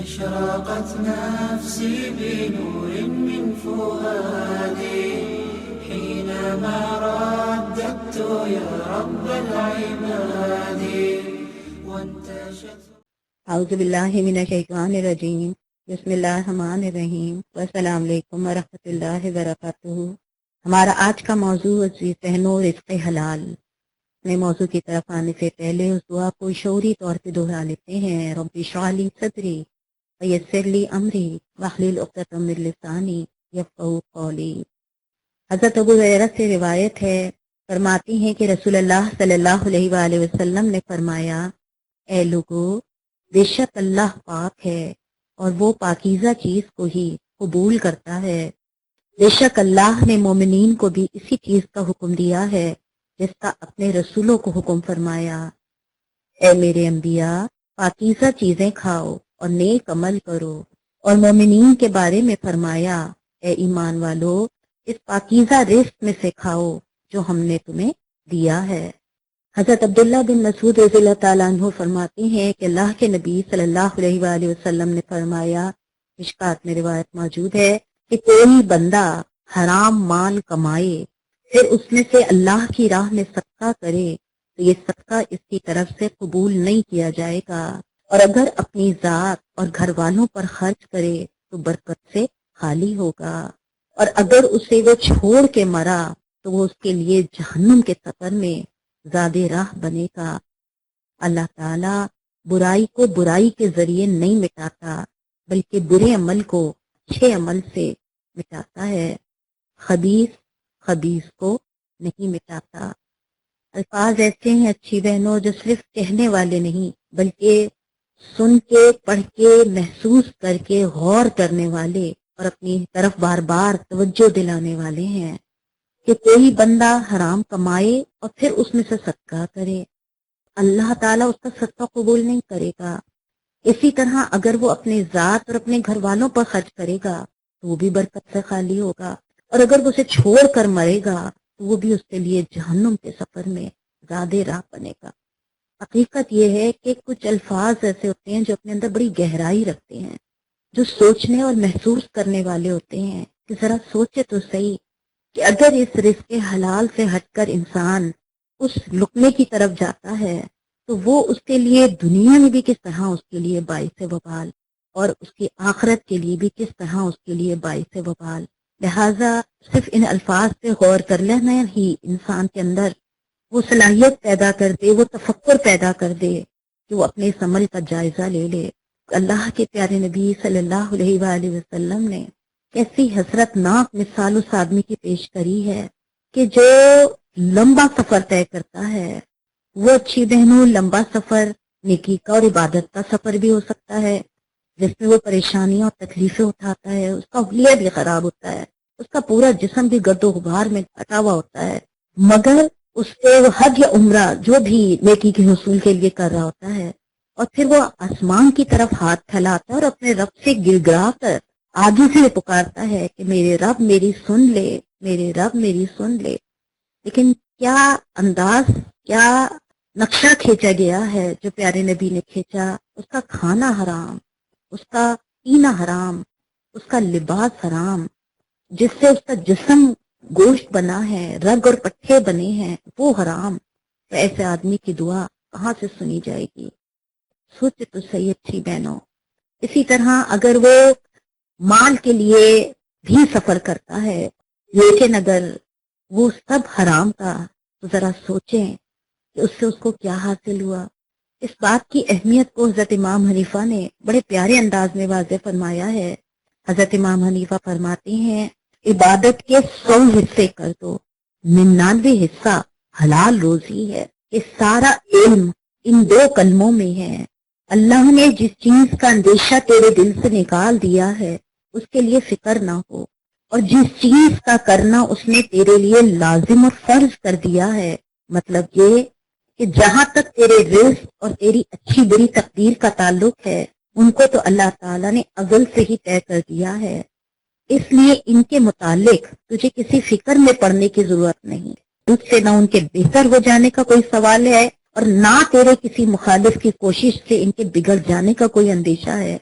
أشرقت نفسي بنور من فؤادي حينما رددت يا رب العباد وانتشت. اعوذ باللہ من الشیطان الرجیم. بسم اللہ الرحمن الرحیم. والسلام علیکم ورحمۃ اللہ وبرکاتہ. ہمارا آج کا موضوع عزیز بہنوں رزق حلال. نئے موضوع کی طرف آنے سے پہلے اس دعا کو شعوری طور پہ دہرا لیتے ہیں. رب اشرح لی صدری ویسر لی امری واحلل عقدۃ من لسانی یفقہوا قولی. حضرت ابو ہریرہ سے روایت ہے، فرماتی ہیں کہ رسول اللہ صلی اللہ علیہ وآلہ وسلم نے فرمایا، اے لوگو، بے شک اللہ پاک ہے اور وہ پاکیزہ چیز کو ہی قبول کرتا ہے. بے شک اللہ نے مومنین کو بھی اسی چیز کا حکم دیا ہے جس کا اپنے رسولوں کو حکم فرمایا. اے میرے انبیاء، پاکیزہ چیزیں کھاؤ اور نیک عمل کرو. اور مومنین کے بارے میں فرمایا، اے ایمان والو، اس پاکیزہ رزق میں سے کھاؤ جو ہم نے تمہیں دیا ہے. حضرت عبداللہ بن مسعود رضی اللہ تعالیٰ عنہ فرماتے ہیں کہ اللہ کے نبی صلی اللہ علیہ وآلہ وسلم نے فرمایا، مشکات میں روایت موجود ہے، کہ کوئی بندہ حرام مال کمائے پھر اس میں سے اللہ کی راہ میں صدقہ کرے تو یہ صدقہ اس کی طرف سے قبول نہیں کیا جائے گا، اور اگر اپنی ذات اور گھر والوں پر خرچ کرے تو برکت سے خالی ہوگا، اور اگر اسے وہ چھوڑ کے مرا تو وہ اس کے لیے جہنم کے سفر میں زیادہ راہ بنے گا. اللہ تعالیٰ برائی کو برائی کے ذریعے نہیں مٹاتا بلکہ برے عمل کو اچھے عمل سے مٹاتا ہے. خبیث خبیث کو نہیں مٹاتا. الفاظ ایسے ہیں اچھی بہنوں جو صرف کہنے والے نہیں بلکہ سن کے، پڑھ کے، محسوس کر کے غور کرنے والے اور اپنی طرف بار بار توجہ دلانے والے ہیں. کہ کوئی بندہ حرام کمائے اور پھر اس میں سے صدقہ کرے، اللہ تعالیٰ اس کا صدقہ قبول نہیں کرے گا. اسی طرح اگر وہ اپنے ذات اور اپنے گھر والوں پر خرچ کرے گا تو وہ بھی برکت سے خالی ہوگا، اور اگر وہ اسے چھوڑ کر مرے گا تو وہ بھی اس کے لیے جہنم کے سفر میں زیادہ راہ بنے گا. حقیقت یہ ہے کہ کچھ الفاظ ایسے ہوتے ہیں جو اپنے اندر بڑی گہرائی رکھتے ہیں، جو سوچنے اور محسوس کرنے والے ہوتے ہیں. کہ ذرا سوچے تو صحیح کہ اگر اس رزق حلال سے ہٹ کر انسان اس لقمے کی طرف جاتا ہے تو وہ اس کے لیے دنیا میں بھی کس طرح اس کے لیے باعث وبال، اور اس کی آخرت کے لیے بھی کس طرح اس کے لیے باعث وبال. لہٰذا صرف ان الفاظ پہ غور کر لینا ہی انسان کے اندر وہ صلاحیت پیدا کر دے، وہ تفکر پیدا کر دے کہ وہ اپنے اس عمل کا جائزہ لے لے. اللہ کے پیارے نبی صلی اللہ علیہ وآلہ وسلم نے کیسی حسرت ناک مثال اس آدمی کی پیش کری ہے کہ جو لمبا سفر طے کرتا ہے. وہ اچھی بہنوں لمبا سفر نیکی کا اور عبادت کا سفر بھی ہو سکتا ہے جس میں وہ پریشانیاں اور تکلیفیں اٹھاتا ہے، اس کا حلیہ بھی خراب ہوتا ہے، اس کا پورا جسم بھی گرد و غبار میں ہٹا ہوا ہوتا ہے، مگر اس کے حج یا عمرہ جو بھی نیکی کے حصول کے لیے کر رہا ہوتا ہے، اور پھر وہ آسمان کی طرف ہاتھ پھیلاتا ہے اور اپنے رب سے گر گرا کر آگے سے پکارتا ہے کہ میرے رب میری سن لے، میرے رب میری سن لے. لیکن کیا انداز، کیا نقشہ کھینچا گیا ہے جو پیارے نبی نے کھینچا. اس کا کھانا حرام، اس کا پینا حرام، اس کا لباس حرام، جس سے اس کا جسم گوشت بنا ہے، رگ اور پٹھے بنے ہیں، وہ حرام. تو ایسے آدمی کی دعا کہاں سے سنی جائے گی؟ سوچے تو صحیح اچھی بہنوں. اسی طرح اگر وہ مال کے لیے بھی سفر کرتا ہے لیکن اگر وہ سب حرام کا، تو ذرا سوچیں کہ اس سے اس کو کیا حاصل ہوا. اس بات کی اہمیت کو حضرت امام حنیفہ نے بڑے پیارے انداز میں واضح فرمایا ہے. حضرت امام حنیفہ فرماتے ہیں، عبادت کے 100 حصے کر دو، 99 حصہ حلال روزی ہے. یہ سارا علم ان 2 کلموں میں ہے. اللہ نے جس چیز کا اندیشہ تیرے دل سے نکال دیا ہے اس کے لیے فکر نہ ہو، اور جس چیز کا کرنا اس نے تیرے لیے لازم اور فرض کر دیا ہے، مطلب یہ کہ جہاں تک تیرے رزق اور تیری اچھی بری تقدیر کا تعلق ہے ان کو تو اللہ تعالیٰ نے ازل سے ہی طے کر دیا ہے. اس لیے ان کے متعلق تجھے کسی فکر میں پڑنے کی ضرورت نہیں. تجھ سے نہ ان کے بہتر ہو جانے کا کوئی سوال ہے اور نہ تیرے کسی مخالف کی کوشش سے ان کے بگڑ جانے کا کوئی اندیشہ ہے.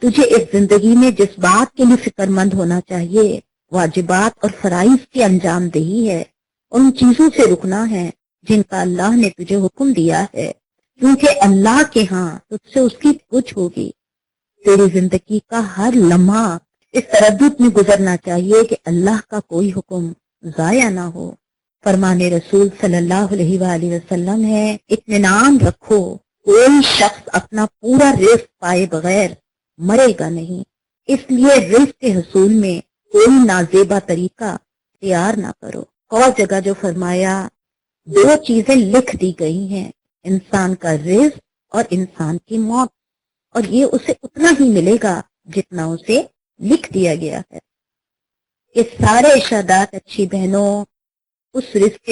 تجھے اس زندگی میں جس بات کے لیے فکر مند ہونا چاہیے واجبات اور فرائض کی انجام دہی ہے، اور ان چیزوں سے رکنا ہے جن کا اللہ نے تجھے حکم دیا ہے، کیونکہ اللہ کے ہاں تجھ سے اس کی پوچھ ہوگی۔ تیری زندگی کا ہر لمحہ اس تردد میں گزرنا چاہیے کہ اللہ کا کوئی حکم ضائع نہ ہو۔ فرمان رسول صلی اللہ علیہ وآلہ وسلم ہے، اطمینان رکھو، کوئی شخص اپنا پورا رزق پائے بغیر مرے گا نہیں، اس لیے رزق کے حصول میں کوئی نازیبا طریقہ اختیار نہ کرو۔ اور جگہ جو فرمایا دو چیزیں لکھ دی گئی ہیں، انسان کا رزق اور انسان کی موت، اور یہ اسے اتنا ہی ملے گا جتنا اسے لکھ دیا گیا ہے۔ یہ سارے ارشادات اچھی بہنوں اس رزق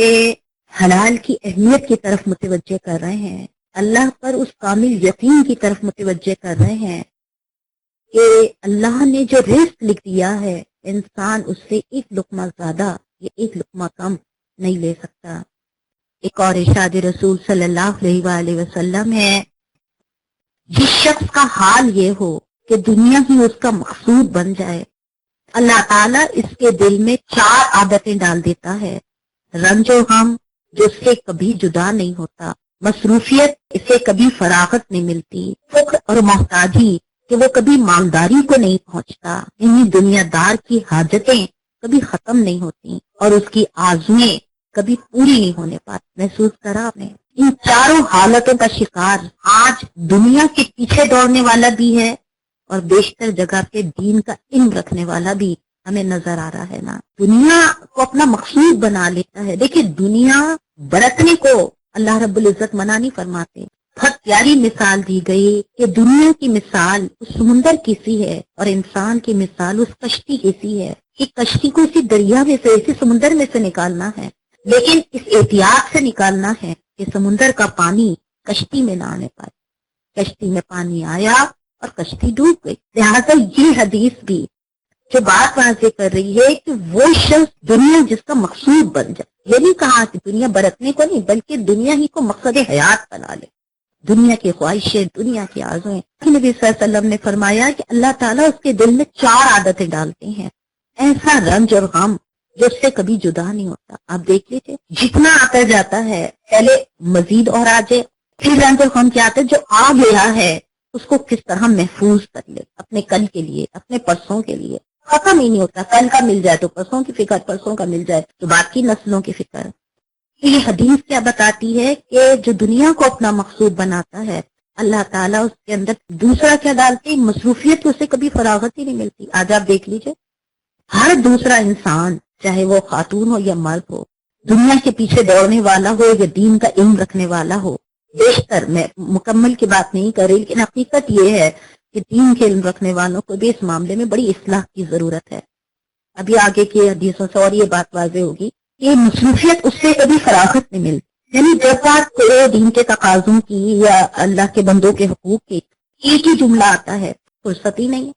حلال کی اہمیت کی طرف متوجہ کر رہے ہیں، اللہ پر اس کامل یقین کی طرف متوجہ کر رہے ہیں کہ اللہ نے جو رزق لکھ دیا ہے انسان اس سے ایک لقمہ زیادہ یا ایک لقمہ کم نہیں لے سکتا۔ ایک اور ارشاد رسول صلی اللہ علیہ وآلہ وسلم ہے، جس شخص کا حال یہ ہو کہ دنیا ہی اس کا مقصود بن جائے، اللہ تعالیٰ اس کے دل میں 4 عادتیں ڈال دیتا ہے۔ رنج و غم جو اس سے کبھی جدا نہیں ہوتا، مصروفیت اسے کبھی فراغت نہیں ملتی، فقر اور محتاجی کہ وہ کبھی مالداری کو نہیں پہنچتا، انہیں دنیا دار کی حاجتیں کبھی ختم نہیں ہوتی اور اس کی آرزویں کبھی پوری نہیں ہونے پاتی۔ محسوس کرا آپ نے؟ ان چاروں حالتوں کا شکار آج دنیا کے پیچھے دوڑنے والا بھی ہے اور بیشتر جگہ پہ دین کا علم رکھنے والا بھی ہمیں نظر آ رہا ہے نا۔ دنیا کو اپنا مقصود بنا لیتا ہے۔ دیکھیں دنیا برتنے کو اللہ رب العزت منع نہیں فرماتے۔ بہت پیاری مثال دی گئی کہ دنیا کی مثال اس سمندر کی سی ہے اور انسان کی مثال اس کشتی کی سی ہے کہ کشتی کو اسی دریا میں سے اسی سمندر میں سے نکالنا ہے، لیکن اس احتیاط سے نکالنا ہے کہ سمندر کا پانی کشتی میں نہ آنے پائے۔ کشتی میں پانی آیا اور کشتی ڈوب گئی۔ لہٰذا یہ حدیث بھی جو بات واضح کر رہی ہے کہ وہ شخص دنیا جس کا مقصود بن جائے، یہ نہیں کہا کہ دنیا برتنے کو نہیں بلکہ دنیا ہی کو مقصد حیات بنا لے، دنیا کی خواہشیں، دنیا کی آرزویں۔ نبی صلی اللہ علیہ وسلم نے فرمایا کہ اللہ تعالیٰ اس کے دل میں 4 عادتیں ڈالتے ہیں، ایسا رنج اور غم جو اس سے کبھی جدا نہیں ہوتا۔ آپ دیکھ لیجیے جتنا آتا جاتا ہے پہلے مزید اور آ جائے، پھر رنج اور غم کیا آتا ہے جو آ گیا ہے اس کو کس طرح محفوظ کر لے، اپنے کل کے لیے، اپنے پرسوں کے لیے۔ ختم ہی نہیں ہوتا، کل کا مل جائے تو پرسوں کی فکر، پرسوں کا مل جائے تو باقی نسلوں کی فکر۔ تو یہ حدیث کیا بتاتی ہے کہ جو دنیا کو اپنا مقصود بناتا ہے اللہ تعالیٰ اس کے اندر دوسرا کیا ڈالتے ہیں، مصروفیت کو اسے کبھی فراغت ہی نہیں ملتی۔ آج آپ دیکھ لیجئے ہر دوسرا انسان چاہے وہ خاتون ہو یا مرد ہو، دنیا کے پیچھے دوڑنے والا ہو یا دین کا علم رکھنے والا ہو، بیشتر، میں مکمل کی بات نہیں کر رہی لیکن حقیقت یہ ہے کہ دین کے علم رکھنے والوں کو بھی اس معاملے میں بڑی اصلاح کی ضرورت ہے۔ ابھی آگے کی حدیثوں سے اور یہ بات واضح ہوگی کہ مصروفیت اس سے کبھی فراغت نہیں ملتی، یعنی جب بات کرے دین کے تقاضوں کی یا اللہ کے بندوں کے حقوق کی، ایک ہی جملہ آتا ہے، فرصت ہی نہیں ہے۔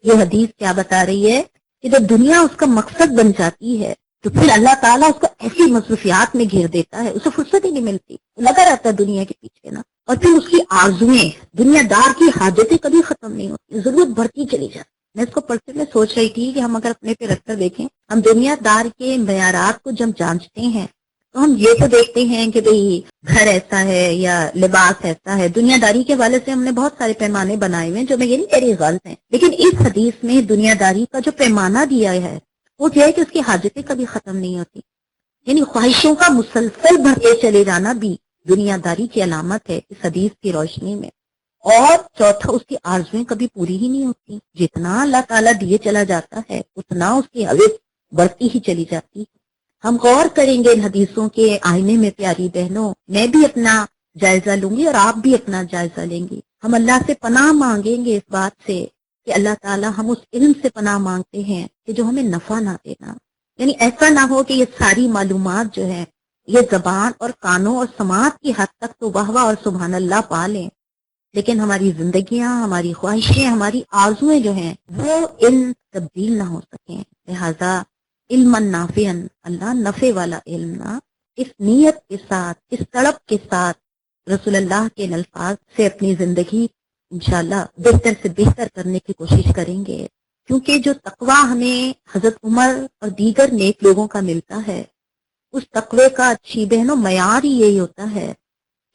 یہ حدیث کیا بتا رہی ہے کہ جب دنیا اس کا مقصد بن جاتی ہے تو پھر اللہ تعالیٰ اس کو ایسی مصروفیات میں گھیر دیتا ہے، اسے فرصت ہی نہیں ملتی، لگا رہتا ہے دنیا کے پیچھے نا، اور پھر اس کی آرزویں، دنیا دار کی حاجتیں کبھی ختم نہیں ہوتی، ضرورت بڑھتی چلی جاتی۔ میں اس کو پڑھتے میں سوچ رہی تھی کہ ہم اگر اپنے پہ رکھ کر دیکھیں، ہم دنیا دار کے معیارات کو جب جانچتے ہیں تو ہم یہ تو دیکھتے ہیں کہ بھئی گھر ایسا ہے یا لباس ایسا ہے، دنیا داری کے والے سے ہم نے بہت سارے پیمانے بنائے ہوئے ہیں جو میں یہ نہیں کہہ رہی غلط ہیں، لیکن اس حدیث میں دنیا داری کا جو پیمانہ دیا ہے وہ یہ ہے کہ اس کی حاجتیں کبھی ختم نہیں ہوتی، یعنی خواہشوں کا مسلسل بڑھتے چلے جانا بھی دنیا داری کی علامت ہے اس حدیث کی روشنی میں۔ اور چوتھا، اس کی آرزویں کبھی پوری ہی نہیں ہوتی، جتنا اللہ تعالیٰ دیے چلا جاتا ہے اتنا اس کی حوث بڑھتی ہی چلی جاتی۔ ہم غور کریں گے ان حدیثوں کے آئینے میں پیاری بہنوں، میں بھی اپنا جائزہ لوں گی اور آپ بھی اپنا جائزہ لیں گی۔ ہم اللہ سے پناہ مانگیں گے اس بات سے کہ اللہ تعالیٰ ہم اس علم سے پناہ مانگتے ہیں کہ جو ہمیں نفع نہ دینا، یعنی ایسا نہ ہو کہ یہ ساری معلومات جو ہیں یہ زبان اور کانوں اور سماعت کی حد تک تو واہ واہ اور سبحان اللہ پا لیں، لیکن ہماری زندگیاں، ہماری خواہشیں، ہماری آرزویں جو ہیں وہ علم تبدیل نہ ہو سکیں۔ لہذا علم نافعا، اللہ نفع والا علم نہ، اس نیت کے ساتھ، اس تڑپ کے ساتھ رسول اللہ کے الفاظ سے اپنی زندگی انشاءاللہ بہتر سے بہتر کرنے کی کوشش کریں گے، کیونکہ جو تقوی ہمیں حضرت عمر اور دیگر نیک لوگوں کا ملتا ہے، اس تقوی کا اچھی بہنوں معیار ہی یہی ہوتا ہے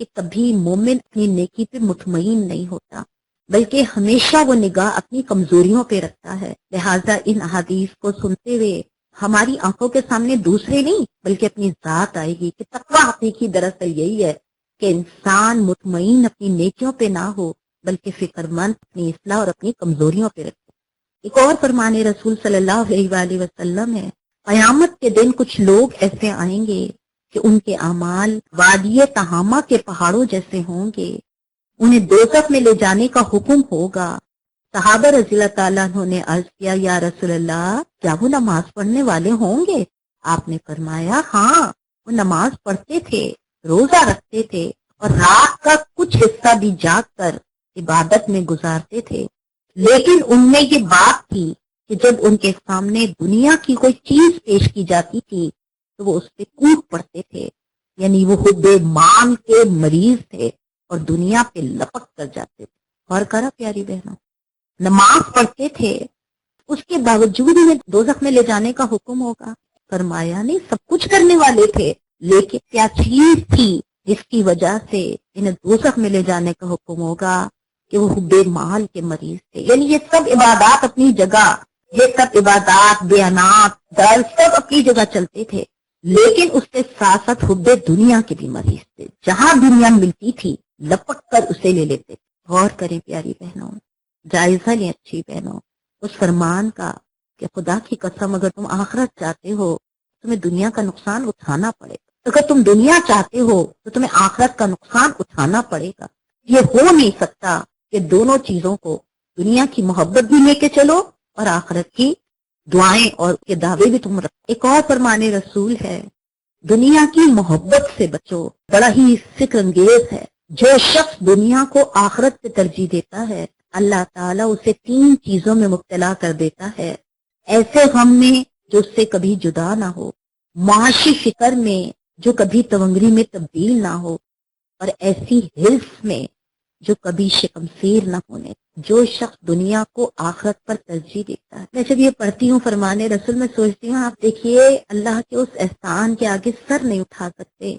کہ کبھی مومن اپنی نیکی پہ مطمئن نہیں ہوتا، بلکہ ہمیشہ وہ نگاہ اپنی کمزوریوں پہ رکھتا ہے۔ لہٰذا ان احادیث کو سنتے ہوئے ہماری آنکھوں کے سامنے دوسرے نہیں بلکہ اپنی ذات آئے گی کہ تقوی حقیقی دراصل یہی ہے کہ انسان مطمئن اپنی نیکیوں پہ نہ ہو بلکہ فکر مند اپنی اصلاح اور اپنی کمزوریوں پہ رکھے۔ ایک اور فرمان رسول صلی اللہ علیہ وآلہ وسلم ہے، قیامت کے دن کچھ لوگ ایسے آئیں گے کہ ان کے اعمال وادی تہامہ کے پہاڑوں جیسے ہوں گے، انہیں دوزخ میں لے جانے کا حکم ہوگا۔ صحابہ رضی اللہ تعالیٰ عنہ نے عرض کیا، یا رسول اللہ کیا وہ نماز پڑھنے والے ہوں گے؟ آپ نے فرمایا ہاں، وہ نماز پڑھتے تھے، روزہ رکھتے تھے اور رات کا کچھ حصہ بھی جاگ کر عبادت میں گزارتے تھے، لیکن ان میں یہ بات تھی کہ جب ان کے سامنے دنیا کی کوئی چیز پیش کی جاتی تھی تو وہ اس پہ کود پڑتے تھے، یعنی وہ حب مال کے مریض تھے اور دنیا پہ لپک کر جاتے تھے۔ اور کرا پیاری بہنوں، نماز پڑھتے تھے، اس کے باوجود انہیں دوزخ میں لے جانے کا حکم ہوگا؟ فرمایا نہیں، سب کچھ کرنے والے تھے، لیکن کیا چیز تھی جس کی وجہ سے انہیں دوزخ میں لے جانے کا حکم ہوگا؟ کہ وہ حب مال کے مریض تھے۔ یعنی یہ سب عبادات اپنی جگہ، یہ سب عبادات، بیانات، درس سب اپنی جگہ چلتے تھے، لیکن اس کے ساتھ ساتھ حب دنیا کے بھی مریض تھے، جہاں دنیا ملتی تھی لپک کر اسے لے لیتے تھے۔ غور کریں پیاری بہنوں، جائزہ لیں اچھی بہنوں اس فرمان کا کہ خدا کی قسم اگر تم آخرت چاہتے ہو تمہیں دنیا کا نقصان اٹھانا پڑے گا، اگر تم دنیا چاہتے ہو تو تمہیں آخرت کا نقصان اٹھانا پڑے گا۔ یہ ہو نہیں سکتا کہ دونوں چیزوں کو، دنیا کی محبت بھی لے کے چلو اور آخرت کی دعائیں اور کے دعوے بھی تم رکھو۔ ایک اور فرمان رسول ہے، دنیا کی محبت سے بچو، بڑا ہی فکر انگیز ہے۔ جو شخص دنیا کو آخرت پہ ترجیح دیتا ہے اللہ تعالیٰ اسے 3 چیزوں میں مبتلا کر دیتا ہے، ایسے غم میں جو اس سے کبھی جدا نہ ہو، معاشی فکر میں جو کبھی تونگری میں تبدیل نہ ہو، اور ایسی حرص میں جو کبھی شکمسیر نہ ہونے۔ جو شخص دنیا کو آخرت پر ترجیح دیتا ہے، میں جب یہ پڑھتی ہوں فرمان رسول میں سوچتی ہوں آپ دیکھیے اللہ کے اس احسان کے آگے سر نہیں اٹھا سکتے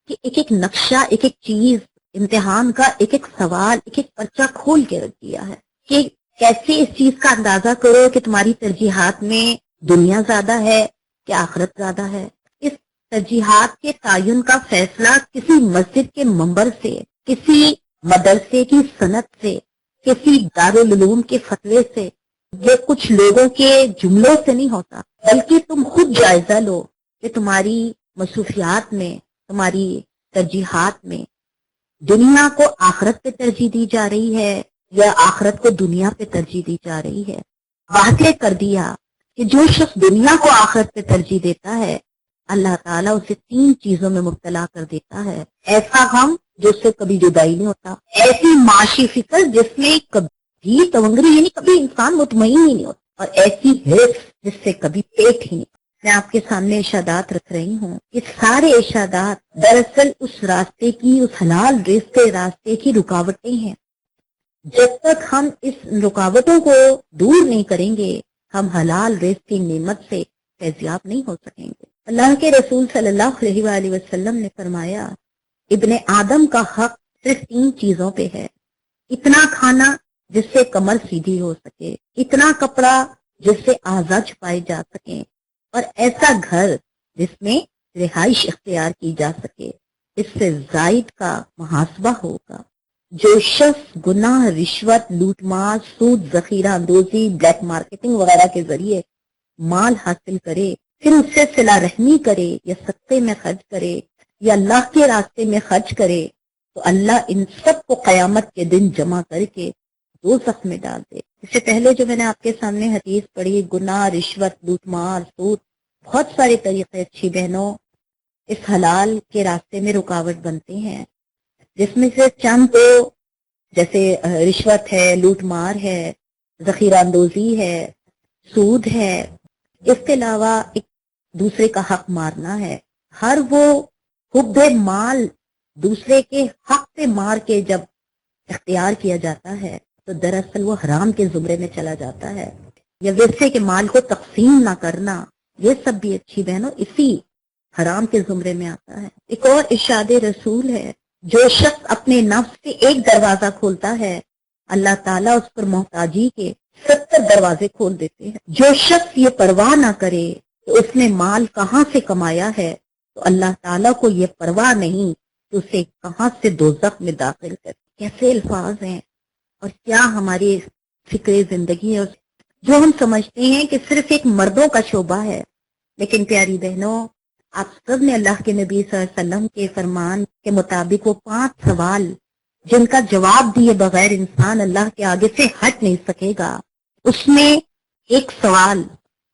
کہ ایک ایک نقشہ، ایک ایک چیز، امتحان کا ایک ایک سوال، ایک ایک پرچہ کھول کے رکھ دیا ہے کہ کیسے اس چیز کا اندازہ کرو کہ تمہاری ترجیحات میں دنیا زیادہ ہے کہ آخرت زیادہ ہے۔ اس ترجیحات کے تعین کا فیصلہ کسی مسجد کے منبر سے، کسی مدرسے کی صنعت سے، کسی دارالعلوم کے فتوے سے، یہ کچھ لوگوں کے جملوں سے نہیں ہوتا، بلکہ تم خود جائزہ لو کہ تمہاری مصروفیات میں، تمہاری ترجیحات میں دنیا کو آخرت پہ ترجیح دی جا رہی ہے یا آخرت کو دنیا پہ ترجیح دی جا رہی ہے۔ واضح کر دیا کہ جو شخص دنیا کو آخرت پہ ترجیح دیتا ہے اللہ تعالیٰ اسے 3 چیزوں میں مبتلا کر دیتا ہے، ایسا غم جو اس سے کبھی جدائی نہیں ہوتا، ایسی معاشی فکر جس میں کبھی تونگری یعنی کبھی انسان مطمئن ہی نہیں ہوتا، اور ایسی حرص جس سے کبھی پیٹ ہی نہیں۔ میں آپ کے سامنے ارشادات رکھ رہی ہوں، یہ سارے ارشادات دراصل اس راستے کی، اس حلال رزق کے راستے کی رکاوٹیں ہیں۔ جب تک ہم اس رکاوٹوں کو دور نہیں کریں گے ہم حلال رزق کی نعمت سے فیضیاب نہیں ہو سکیں گے۔ اللہ کے رسول صلی اللہ علیہ وآلہ وسلم نے فرمایا ابن آدم کا حق صرف 3 چیزوں پہ ہے، اتنا کھانا جس سے کمر سیدھی ہو سکے، اتنا کپڑا جس سے اعضاء چھپائے جا سکیں، اور ایسا گھر جس میں رہائش اختیار کی جا سکے۔ اس سے زائد کا محاسبہ ہوگا۔ جو شخص گناہ، رشوت، لوٹ مار، سود، ذخیرہ اندوزی، بلیک مارکیٹنگ وغیرہ کے ذریعے مال حاصل کرے، پھر اس سے صلہ رحمی کرے یا صدقے میں خرچ کرے یا اللہ کے راستے میں خرچ کرے تو اللہ ان سب کو قیامت کے دن جمع کر کے دوزخ میں ڈال دے۔ اس سے پہلے جو میں نے آپ کے سامنے حدیث پڑھی، گناہ، رشوت، لوٹ مار، سود، بہت سارے طریقے اچھی بہنوں اس حلال کے راستے میں رکاوٹ بنتے ہیں، جس میں سے چند تو جیسے رشوت ہے، لوٹ مار ہے، ذخیرہ اندوزی ہے، سود ہے، اس کے علاوہ ایک دوسرے کا حق مارنا ہے۔ ہر وہ حب مال دوسرے کے حق پہ مار کے جب اختیار کیا جاتا ہے تو دراصل وہ حرام کے زمرے میں چلا جاتا ہے، یا ورثے کے مال کو تقسیم نہ کرنا، یہ سب بھی اچھی بہنوں اسی حرام کے زمرے میں آتا ہے۔ ایک اور ارشاد رسول ہے، جو شخص اپنے نفس سے ایک دروازہ کھولتا ہے اللہ تعالیٰ اس پر محتاجی کے 70 دروازے کھول دیتے ہیں۔ جو شخص یہ پرواہ نہ کرے کہ اس نے مال کہاں سے کمایا ہے تو اللہ تعالیٰ کو یہ پرواہ نہیں کہ اسے کہاں سے دوزخ میں داخل کر۔ کیسے الفاظ ہیں اور کیا ہماری فکر زندگی ہے، جو ہم سمجھتے ہیں کہ صرف ایک مردوں کا شعبہ ہے، لیکن پیاری بہنوں آپ سب نے اللہ کے نبی صلی اللہ علیہ وسلم کے فرمان کے مطابق وہ 5 سوال جن کا جواب دیے بغیر انسان اللہ کے آگے سے ہٹ نہیں سکے گا، اس میں ایک سوال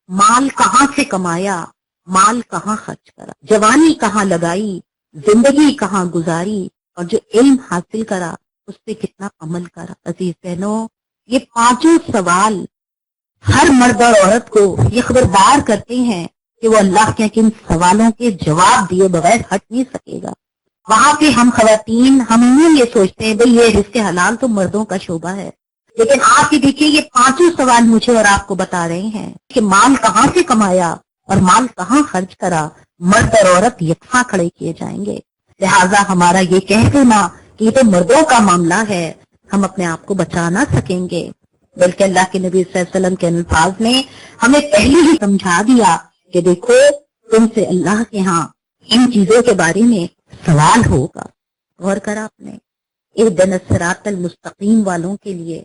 مال کہاں سے کمایا، مال کہاں خرچ کرا، جوانی کہاں لگائی، زندگی کہاں گزاری، اور جو علم حاصل کرا اس پہ کتنا عمل کرا۔ عزیز بہنوں یہ 5 سوال ہر مرد اور عورت کو یہ خبردار کرتے ہیں کہ وہ اللہ کے ان سوالوں کے جواب دیے بغیر ہٹ نہیں سکے گا۔ وہاں پہ ہم خواتین ہم یہ سوچتے ہیں بھئی یہ رزق حلال تو مردوں کا شعبہ ہے، لیکن آپ یہ دیکھیے یہ 5 سوال مجھے اور آپ کو بتا رہے ہیں کہ مال کہاں سے کمایا اور مال کہاں خرچ کرا، مرد اور عورت یکساں کھڑے کیے جائیں گے۔ لہٰذا ہمارا یہ کہہ دینا کہ یہ تو مردوں کا معاملہ ہے، ہم اپنے آپ کو بچا نہ سکیں گے، بلکہ اللہ کے نبی صلی اللہ علیہ وسلم کے الفاظ نے ہمیں پہلے ہی سمجھا دیا کہ دیکھو تم سے اللہ کے ہاں ان چیزوں کے بارے میں سوال ہوگا۔ غور کرا آپ نے اہدنا الصراط المستقیم والوں کے لیے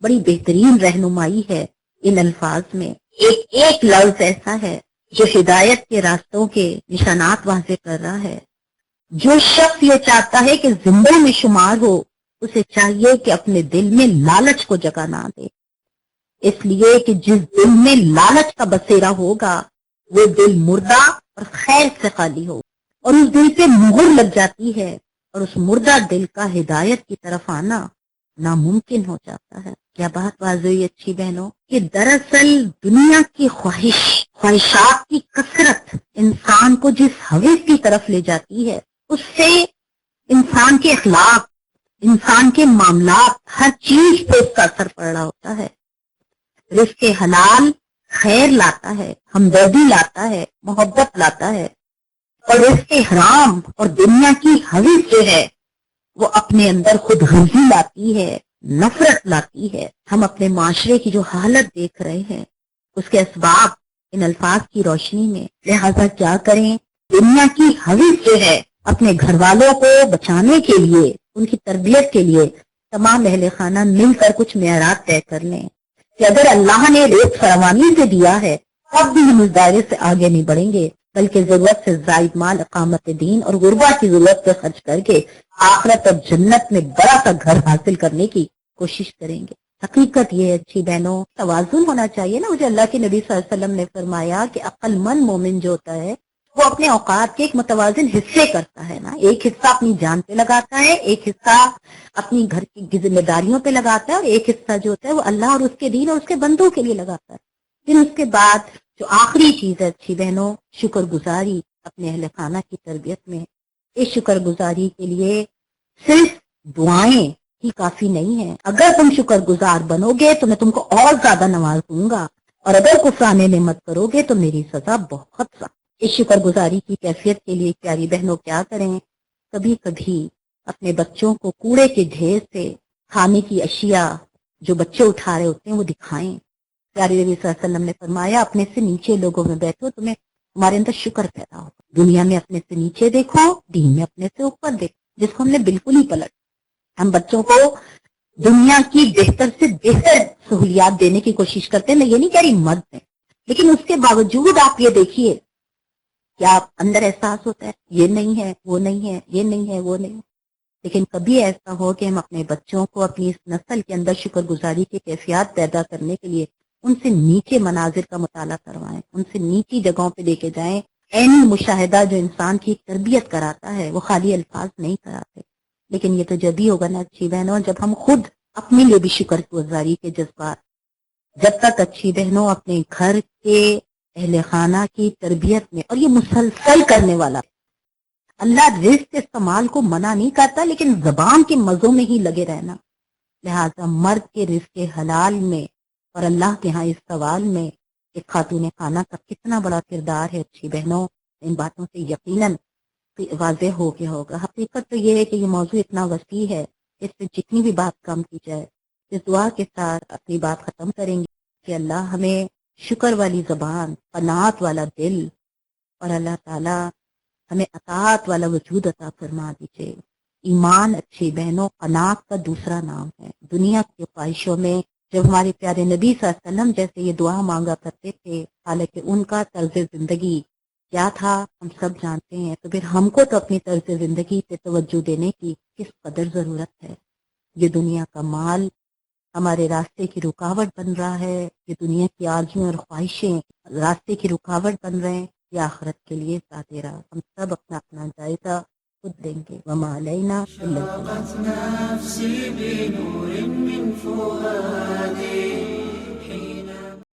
بڑی بہترین رہنمائی ہے ان الفاظ میں۔ ایک ایک لفظ ایسا ہے جو ہدایت کے راستوں کے نشانات واضح کر رہا ہے۔ جو شخص یہ چاہتا ہے کہ زندوں میں شمار ہو اسے چاہیے کہ اپنے دل میں لالچ کو جگہ نہ دے، اس لیے کہ جس دل میں لالچ کا بسیرا ہوگا وہ دل مردہ اور خیر سے خالی ہو، اور اس دل پہ مہر لگ جاتی ہے، اور اس مردہ دل کا ہدایت کی طرف آنا ناممکن ہو جاتا ہے۔ کیا بات واضح ہوئی اچھی بہنوں کہ دراصل دنیا کی خواہشات کی کثرت انسان کو جس ہوس کی طرف لے جاتی ہے اس سے انسان کے اخلاق، انسان کے معاملات، ہر چیز پہ اس کا اثر پڑ رہا ہوتا ہے۔ رزق حلال خیر لاتا ہے، ہمدردی لاتا ہے، محبت لاتا ہے، اور رزق حرام اور دنیا کی ہوس جو ہے وہ اپنے اندر خود غرضی لاتی ہے، نفرت لاتی ہے۔ ہم اپنے معاشرے کی جو حالت دیکھ رہے ہیں اس کے اسباب ان الفاظ کی روشنی میں، لہذا کیا کریں، دنیا کی ہوس جو ہے اپنے گھر والوں کو بچانے کے لیے، ان کی تربیت کے لیے تمام اہل خانہ مل کر کچھ معیارات طے کر لیں کہ اگر اللہ نے رزق فراوانی سے دیا ہے تب بھی ہم اس دائرے سے آگے نہیں بڑھیں گے، بلکہ ضرورت سے زائد مال اقامت دین اور غربا کی ضرورت پہ خرچ کر کے آخرت اور جنت میں بڑا سا گھر حاصل کرنے کی کوشش کریں گے۔ حقیقت یہ اچھی بہنوں توازن ہونا چاہیے نا۔ مجھے اللہ کے نبی صلی اللہ علیہ وسلم نے فرمایا کہ عقل مند مومن جو ہوتا ہے وہ اپنے اوقات کے ایک متوازن حصے کرتا ہے نا، ایک حصہ اپنی جان پہ لگاتا ہے، ایک حصہ اپنی گھر کی ذمہ داریوں پہ لگاتا ہے، اور ایک حصہ جو ہوتا ہے وہ اللہ اور اس کے دین اور اس کے بندوں کے لیے لگاتا ہے۔ پھر اس کے بعد جو آخری چیز ہے اچھی بہنوں شکر گزاری اپنے اہل خانہ کی تربیت میں۔ اس شکر گزاری کے لیے صرف دعائیں ہی کافی نہیں ہیں۔ اگر تم شکر گزار بنو گے تو میں تم کو اور زیادہ نواز دوں گا، اور اگر کفران نعمت کرو گے تو میری سزا بہت سخت۔ اس شکر گزاری کی کیفیت کے لیے پیاری بہنوں کیا کریں، کبھی کبھی اپنے بچوں کو کوڑے کے ڈھیر سے کھانے کی اشیاء جو بچے اٹھا رہے ہوتے ہیں وہ دکھائیں۔ پیارے نبی صلی اللہ علیہ وسلم نے فرمایا اپنے سے نیچے لوگوں میں بیٹھو تمہیں تمہارے اندر شکر پیدا ہوگا۔ دنیا میں اپنے سے نیچے دیکھو، دین میں اپنے سے اوپر دیکھو، جس کو ہم نے بالکل ہی پلٹ۔ ہم بچوں کو دنیا کی بہتر سے بہتر سہولیات دینے کی کوشش کرتے ہیں، میں یہ نہیں کہہ رہی مرد ہیں، لیکن اس کے باوجود آپ یہ دیکھیے کیا اندر احساس ہوتا ہے یہ نہیں ہے وہ نہیں ہے، یہ نہیں ہے وہ نہیں ہے۔ لیکن کبھی ایسا ہو کہ ہم اپنے بچوں کو اپنی اس نسل کے اندر شکر گزاری کی کیفیات پیدا کرنے کے لیے ان سے نیچے مناظر کا مطالعہ کروائیں، ان سے نیچی جگہوں پہ لے کے جائیں۔ عینی مشاہدہ جو انسان کی تربیت کراتا ہے وہ خالی الفاظ نہیں کراتے، لیکن یہ تو جب ہی ہوگا نا اچھی بہنوں جب ہم خود اپنے لیے بھی شکر گزاری کے جذبات، جب تک اچھی بہنوں اپنے گھر کے اہل خانہ کی تربیت میں، اور یہ مسلسل کرنے والا اللہ رزق استعمال کو منع نہیں کرتا، لیکن زبان کے مزوں میں ہی لگے رہنا۔ لہذا مرد کے رزق حلال میں اور اللہ کے ہاں اس سوال میں ایک خاتون خانہ کا کتنا بڑا کردار ہے، اچھی بہنوں، ان باتوں سے یقیناً واضح ہو گیا ہوگا۔ حقیقت تو یہ ہے کہ یہ موضوع اتنا وسیع ہے، اس سے جتنی بھی بات کم کی جائے۔ اس دعا کے ساتھ اپنی بات ختم کریں گے کہ اللہ ہمیں شکر والی زبان، قناعت والا دل، اور اللہ تعالی ہمیں اطاعت والا وجود عطا فرما دیجیے۔ ایمان اچھی بہنوں قناعت کا دوسرا نام ہے۔ دنیا کی خواہشوں میں جب ہمارے پیارے نبی صلی اللہ علیہ وسلم جیسے یہ دعا مانگا کرتے تھے، حالانکہ ان کا طرز زندگی کیا تھا ہم سب جانتے ہیں، تو پھر ہم کو تو اپنی طرز زندگی پہ توجہ دینے کی کس قدر ضرورت ہے۔ یہ دنیا کا مال ہمارے راستے کی رکاوٹ بن رہا ہے، یہ دنیا کی آرزویں اور خواہشیں راستے کی رکاوٹ بن رہے ہیں، یہ آخرت کے لیے ساتھ رہا۔ ہم سب اپنا اپنا جائزہ خود دیں گے۔ وما علینا الا البلاغ۔ نفسي بنور من فؤادي